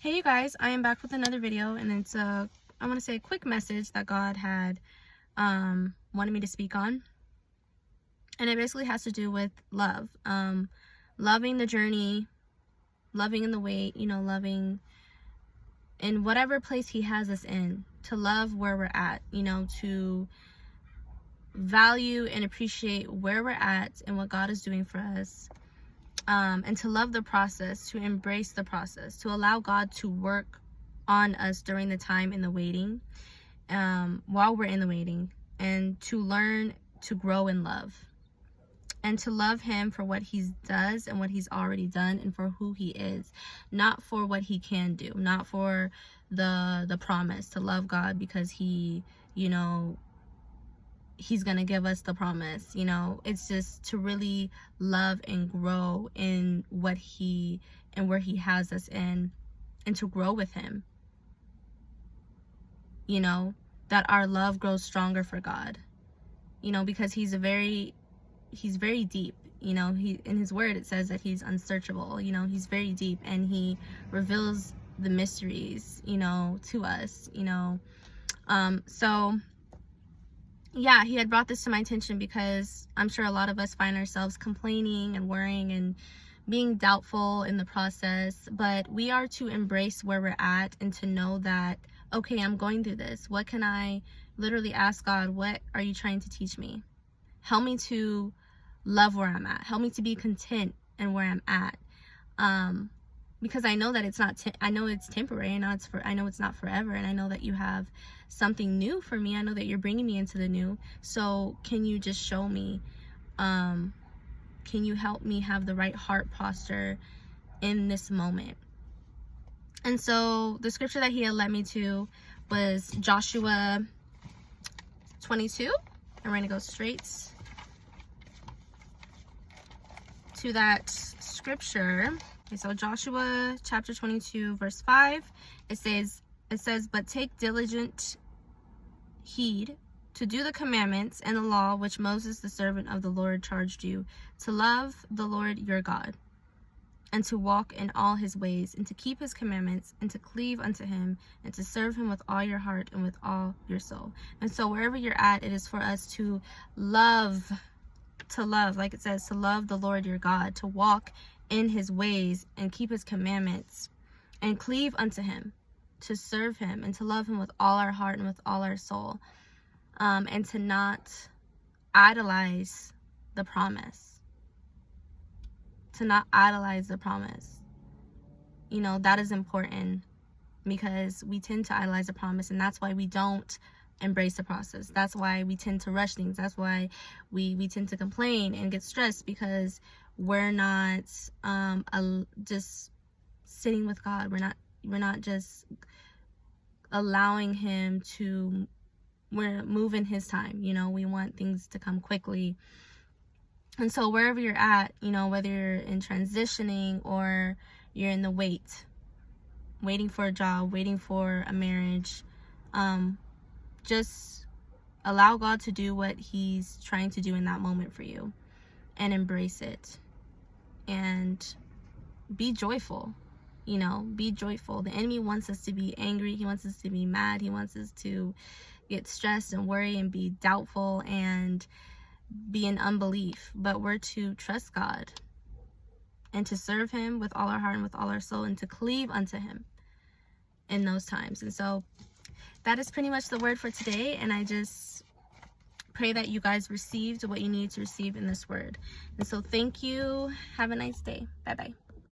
Hey you guys, I am back with another video, and it's I want to say a quick message that God had wanted me to speak on. And it basically has to do with love. Loving the journey, loving in the wait, loving in whatever place he has us in, to love where we're at, to value and appreciate where we're at and what God is doing for us. And to love the process, to embrace the process, to allow God to work on us during the time in the waiting, while we're in the waiting, and to learn to grow in love, and to love him for what he does and what he's already done, and for who he is, not for what he can do, not for the promise. To love God because he, he's gonna give us the promise. It's just to really love and grow in what he and where he has us in, and to grow with him, that our love grows stronger for God, because he's very deep. He, in his word, it says that he's unsearchable. He's very deep, and he reveals the mysteries, to us. So yeah, he had brought this to my attention because I'm sure a lot of us find ourselves complaining and worrying and being doubtful in the process. But we are to embrace where we're at, and to know that, okay, I'm going through this. What can I literally ask God? What are you trying to teach me? Help me to love where I'm at. Help me to be content in where I'm at. Because I know that it's not, I know it's temporary. I know it's not forever. And I know that you have something new for me. I know that you're bringing me into the new. So can you just show me, can you help me have the right heart posture in this moment? And so the scripture that he had led me to was Joshua 22. And we're going to go straight to that scripture. Okay, so Joshua chapter 22 verse 5, it says, but take diligent heed to do the commandments and the law which Moses the servant of the Lord charged you, to love the Lord your God, and to walk in all his ways, and to keep his commandments, and to cleave unto him, and to serve him with all your heart and with all your soul. And so wherever you're at, it is for us to love, like it says, to love the Lord your God, to walk in his ways and keep his commandments, and cleave unto him, to serve him, and to love him with all our heart and with all our soul, and to not idolize the promise. That is important, because we tend to idolize the promise, and that's why we don't embrace the process. That's why we tend to rush things. That's why we tend to complain and get stressed, because we're not just sitting with God. We're not just allowing him to, we're moving his time. We want things to come quickly. And so wherever you're at, whether you're in transitioning or you're in the waiting for a job, waiting for a marriage, just allow God to do what he's trying to do in that moment for you, and embrace it, and be joyful. Be joyful. The enemy wants us to be angry. He wants us to be mad. He wants us to get stressed and worry and be doubtful and be in unbelief. But we're to trust God, and to serve him with all our heart and with all our soul, and to cleave unto him in those times. And so that is pretty much the word for today. And I just pray that you guys received what you need to receive in this word. And so thank you. Have a nice day. Bye-bye.